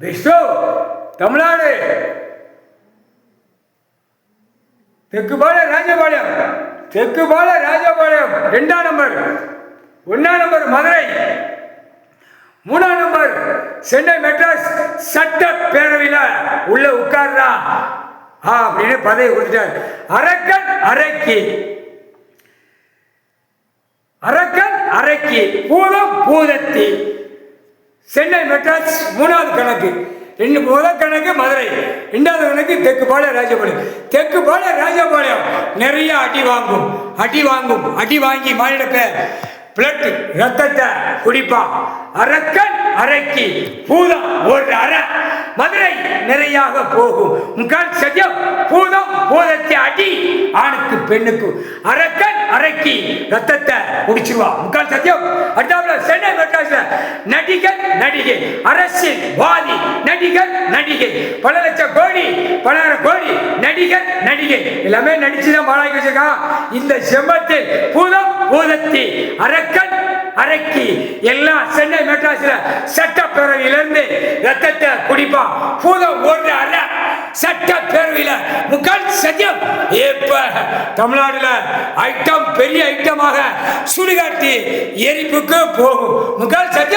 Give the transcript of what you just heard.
விஷ்ணு தமிழ்நாடு தெற்குபாளையம் ராஜபாளையம், தெற்குபாளையம் ராஜபாளையம் 2ஆம் நம்பர், 1ஆம் நம்பர் மதுரை, 3ஆம் நம்பர் சென்னை மெட்ராஸ் சட்டப்பேரவையில் உள்ள உட்கார்றா அப்படின்னு பதவி கொடுத்துட்டார். அரக்கன் அரைக்கி, அரக்கன் அரைக்கி, பூதம் பூதத்தி, சென்னை மெட்ராஸ் 3வது கணக்கு, முதல் கணக்கு மதுரை, 2வது கணக்கு தெற்குபாளையம் ராஜபாளையம். தெற்குபாளையம் ராஜபாளையம் நிறைய அடி வாங்கும், அடி வாங்கும், அடி வாங்கி மாநில பேர் பிளட் ரத்தத்தை குடிப்பான். அரக்கன் அரைக்கி, பூதம் ஒரு அரை, மதுரை நிறையாக போகும். முக்கால் சத்தியம் பூதம் பூதத்தை அடி ஆணுக்கு பெண்ணுக்கு. அரக்கன் அரைக்கி ரத்தத்தை குடிச்சிருவா. முக்கால் சத்தியம். அடுத்தாப்புல சென்னை மெட்ராஸ்ல நடிகர் நடிகை, அரசியல் வாதி, நடிகர் நடிகை, பல லட்சம் கோடி, பல கோடி நடிகர் நடிகை எல்லாமே நடிச்சுதான் மாலாக்கி வச்சிருக்கான். இந்த செம்மத்தில் பூதம் பூதத்தி அரக்கன் அரைக்கி எல்லாம் சென்னை மெட்ராஸ்ல சட்டப்பேரவையிலிருந்து ரத்தத்தை குடிப்பான். பூதம் ஒரு அரை சட்டப்பேரவையில முக்கால் சத்தியம். இப்ப தமிழ்நாடுல ஐட்டம் பெரிய ஐட்டமாக சுடுகாட்டி எரிப்புக்கு போகும். முக்கால் சத்தியம்.